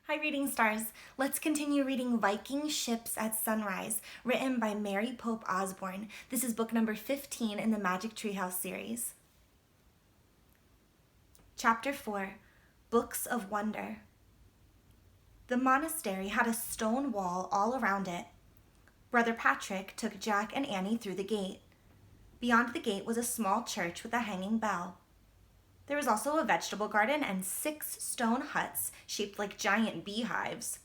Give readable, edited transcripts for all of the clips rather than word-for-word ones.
Hi, Reading Stars. Let's continue reading Viking Ships at Sunrise, written by Mary Pope Osborne. This is book number 15 in the Magic Treehouse series. Chapter 4, Books of Wonder. The monastery had a stone wall all around it. Brother Patrick took Jack and Annie through the gate. Beyond the gate was a small church with a hanging bell. There was also a vegetable garden and 6 stone huts shaped like giant beehives.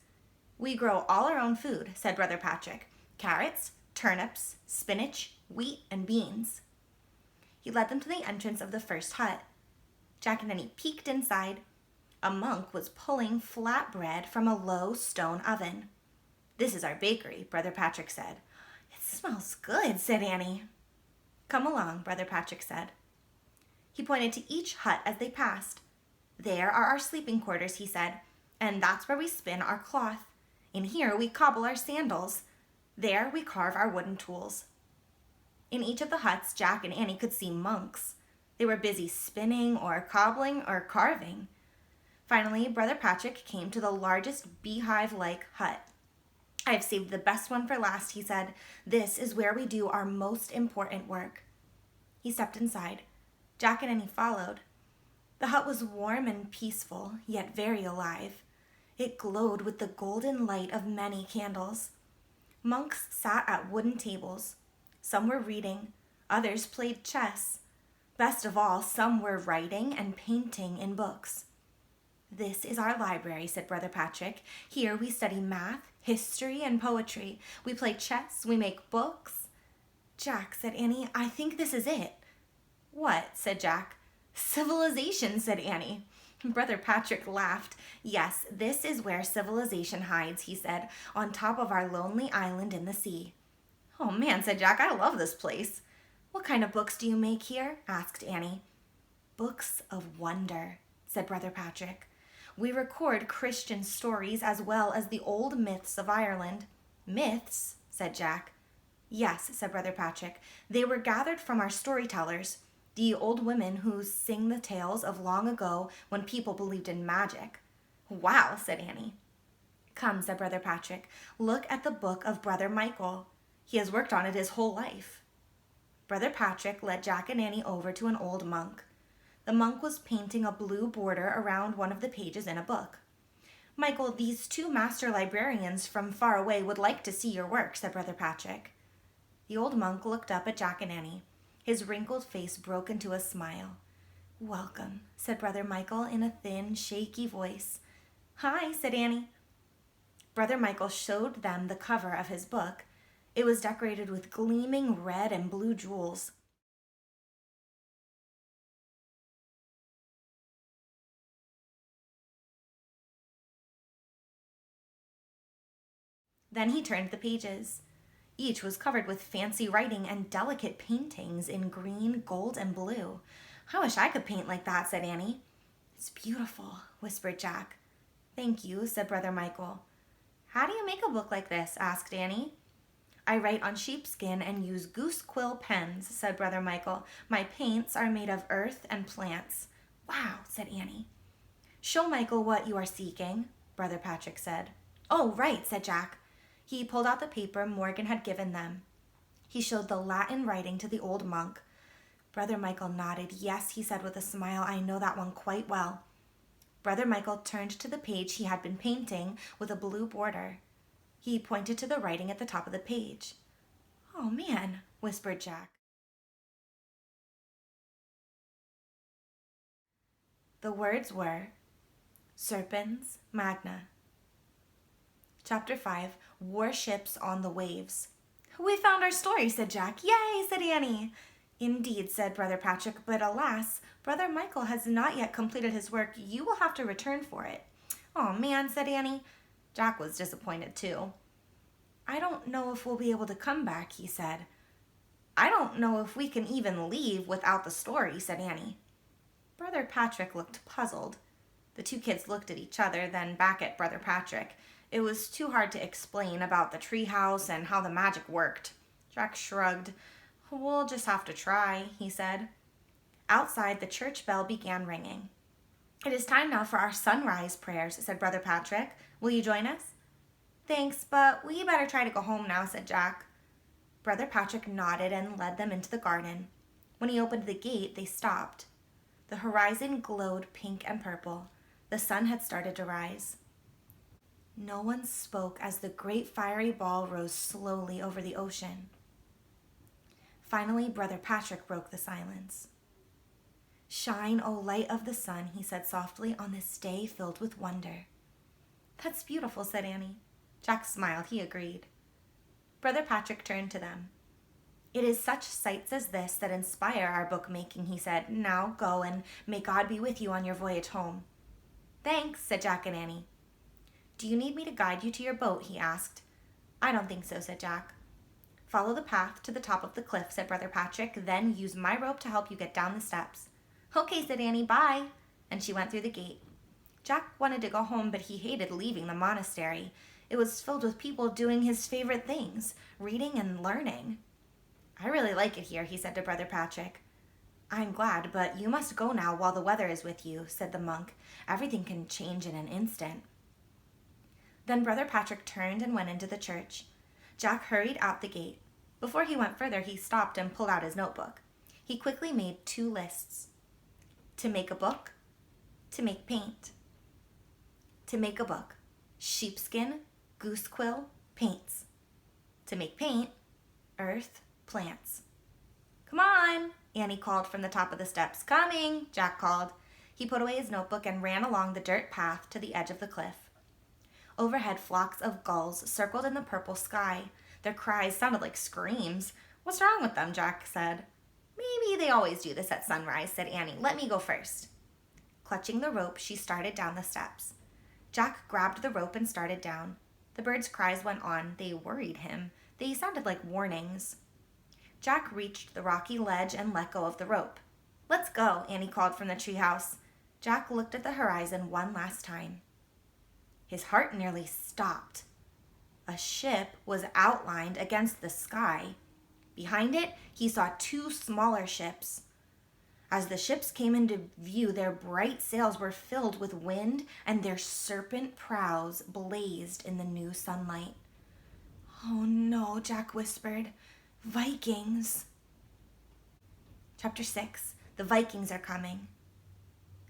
"We grow all our own food," said Brother Patrick. "Carrots, turnips, spinach, wheat, and beans." He led them to the entrance of the first hut. Jack and Annie peeked inside. A monk was pulling flat bread from a low stone oven. "This is our bakery," Brother Patrick said. "It smells good," said Annie. "Come along," Brother Patrick said. He pointed to each hut as they passed. "There are our sleeping quarters," he said, "and that's where we spin our cloth. In here we cobble our sandals. There we carve our wooden tools." In each of the huts, Jack and Annie could see monks. They were busy spinning or cobbling or carving. Finally, Brother Patrick came to the largest beehive-like hut. "I've saved the best one for last," he said. "This is where we do our most important work." He stepped inside. Jack and Annie followed. The hut was warm and peaceful, yet very alive. It glowed with the golden light of many candles. Monks sat at wooden tables. Some were reading, others played chess. Best of all, some were writing and painting in books. "This is our library," said Brother Patrick. "Here we study math, history, and poetry. We play chess, we make books." "Jack," said Annie, "I think this is it." "What?" said Jack. "Civilization," said Annie. Brother Patrick laughed. "Yes, this is where civilization hides," he said, "on top of our lonely island in the sea." "Oh man," said Jack, "I love this place." "What kind of books do you make here?" asked Annie. "Books of wonder," said Brother Patrick. "We record Christian stories as well as the old myths of Ireland." "Myths?" said Jack. "Yes," said Brother Patrick. "They were gathered from our storytellers, the old women who sing the tales of long ago when people believed in magic." "Wow," said Annie. "Come," said Brother Patrick, "look at the book of Brother Michael. He has worked on it his whole life." Brother Patrick led Jack and Annie over to an old monk. The monk was painting a blue border around one of the pages in a book. "Michael, these 2 master librarians from far away would like to see your work," said Brother Patrick. The old monk looked up at Jack and Annie. His wrinkled face broke into a smile. "Welcome," said Brother Michael in a thin, shaky voice. "Hi," said Annie. Brother Michael showed them the cover of his book. It was decorated with gleaming red and blue jewels. Then he turned the pages. Each was covered with fancy writing and delicate paintings in green, gold, and blue. "I wish I could paint like that," said Annie. "It's beautiful," whispered Jack. "Thank you," said Brother Michael. "How do you make a book like this?" asked Annie. "I write on sheepskin and use goose quill pens," said Brother Michael. "My paints are made of earth and plants." "Wow," said Annie. "Show Michael what you are seeking," Brother Patrick said. "Oh, right," said Jack. He pulled out the paper Morgan had given them. He showed the Latin writing to the old monk. Brother Michael nodded. "Yes," he said with a smile, "I know that one quite well." Brother Michael turned to the page he had been painting with a blue border. He pointed to the writing at the top of the page. "Oh man," whispered Jack. The words were Serpens Magna. Chapter 5, Warships on the Waves. "We found our story," said Jack. "Yay," said Annie. "Indeed," said Brother Patrick, "but alas, Brother Michael has not yet completed his work. You will have to return for it." "Oh man," said Annie. Jack was disappointed too. "I don't know if we'll be able to come back," he said. "I don't know if we can even leave without the story," said Annie. Brother Patrick looked puzzled. The 2 kids looked at each other, then back at Brother Patrick. It was too hard to explain about the treehouse and how the magic worked. Jack shrugged. "We'll just have to try," he said. Outside, the church bell began ringing. It is time now for our sunrise prayers, said Brother Patrick. Will you join us? Thanks, but we better try to go home now, said Jack. Brother Patrick nodded and led them into the garden. When he opened the gate, they stopped. The horizon glowed pink and purple. The sun had started to rise. No one spoke as the great fiery ball rose slowly over the ocean. Finally, Brother Patrick broke the silence. "Shine, O light of the sun," he said softly, "on this day filled with wonder." "That's beautiful," said Annie. Jack smiled. He agreed. Brother Patrick turned to them. "It is such sights as this that inspire our bookmaking," he said. "Now go, and may God be with you on your voyage home." "Thanks," said Jack and Annie. "Do you need me to guide you to your boat?" he asked. "I don't think so," said Jack. "Follow the path to the top of the cliff," said Brother Patrick. "Then use my rope to help you get down the steps." "Okay," said Annie. "Bye." And she went through the gate. Jack wanted to go home, but he hated leaving the monastery. It was filled with people doing his favorite things, reading and learning. "I really like it here," he said to Brother Patrick. "I'm glad, but you must go now while the weather is with you," said the monk. "Everything can change in an instant." Then Brother Patrick turned and went into the church. Jack hurried out the gate. Before he went further, he stopped and pulled out his notebook. He quickly made 2 lists. To make a book, to make paint. To make a book: sheepskin, goose quill, paints. To make paint: earth, plants. "Come on," Annie called from the top of the steps. "Coming," Jack called. He put away his notebook and ran along the dirt path to the edge of the cliff. Overhead, flocks of gulls circled in the purple sky. Their cries sounded like screams. "What's wrong with them?" Jack said. "Maybe they always do this at sunrise," said Annie. "Let me go first." Clutching the rope, she started down the steps. Jack grabbed the rope and started down. The birds' cries went on. They worried him. They sounded like warnings. Jack reached the rocky ledge and let go of the rope. "Let's go," Annie called from the treehouse. Jack looked at the horizon one last time. His heart nearly stopped. A ship was outlined against the sky. Behind it, he saw 2 smaller ships. As the ships came into view, their bright sails were filled with wind, and their serpent prows blazed in the new sunlight. "Oh no," Jack whispered. "Vikings." Chapter 6. The Vikings are coming.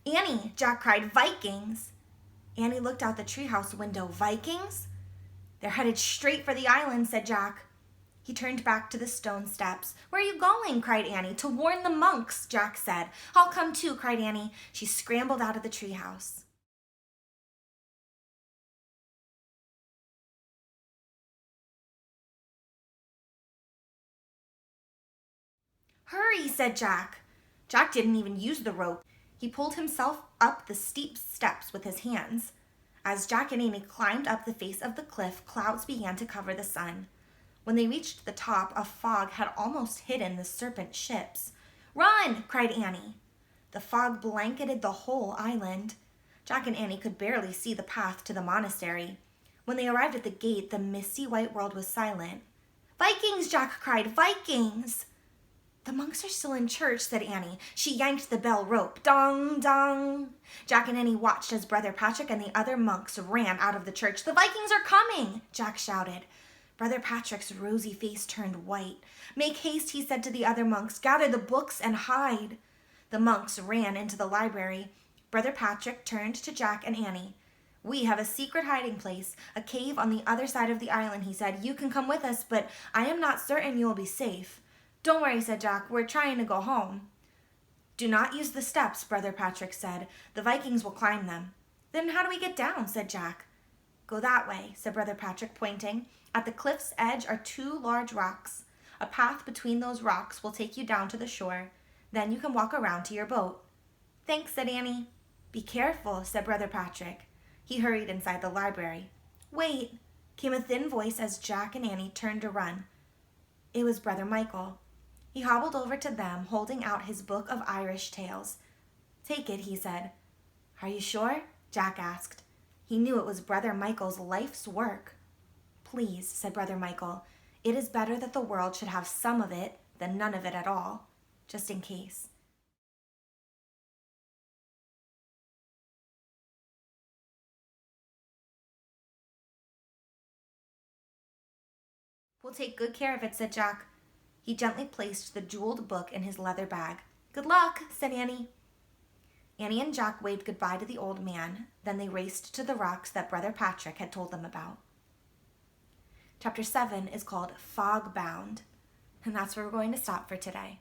"Annie," Jack cried, "Vikings!" Annie looked out the treehouse window. "Vikings?" "They're headed straight for the island," said Jack. He turned back to the stone steps. "Where are you going?" cried Annie. "To warn the monks," Jack said. "I'll come too," cried Annie. She scrambled out of the treehouse. "Hurry," said Jack. Jack didn't even use the rope. He pulled himself up the steep steps with his hands. As Jack and Annie climbed up the face of the cliff, clouds began to cover the sun. When they reached the top, a fog had almost hidden the serpent ships. "Run!" cried Annie. The fog blanketed the whole island. Jack and Annie could barely see the path to the monastery. When they arrived at the gate, the misty white world was silent. "Vikings!" Jack cried. "Vikings!" "The monks are still in church," said Annie. She yanked the bell rope. Dong, dong. Jack and Annie watched as Brother Patrick and the other monks ran out of the church. "The Vikings are coming!" Jack shouted. Brother Patrick's rosy face turned white. "Make haste," he said to the other monks. "Gather the books and hide." The monks ran into the library. Brother Patrick turned to Jack and Annie. "We have a secret hiding place, a cave on the other side of the island," he said. "You can come with us, but I am not certain you will be safe." "Don't worry," said Jack. "We're trying to go home." "Do not use the steps," Brother Patrick said. "The Vikings will climb them." "Then how do we get down?" said Jack. "Go that way," said Brother Patrick, pointing. "At the cliff's edge are 2 large rocks. A path between those rocks will take you down to the shore. Then you can walk around to your boat." "Thanks," said Annie. "Be careful," said Brother Patrick. He hurried inside the library. "Wait," came a thin voice as Jack and Annie turned to run. It was Brother Michael. He hobbled over to them, holding out his book of Irish tales. "Take it," he said. "Are you sure?" Jack asked. He knew it was Brother Michael's life's work. "Please," said Brother Michael. "It is better that the world should have some of it than none of it at all, just in case." "We'll take good care of it," said Jack. He gently placed the jeweled book in his leather bag. "Good luck," said Annie. Annie and Jack waved goodbye to the old man. Then they raced to the rocks that Brother Patrick had told them about. Chapter 7 is called Fog Bound, and that's where we're going to stop for today.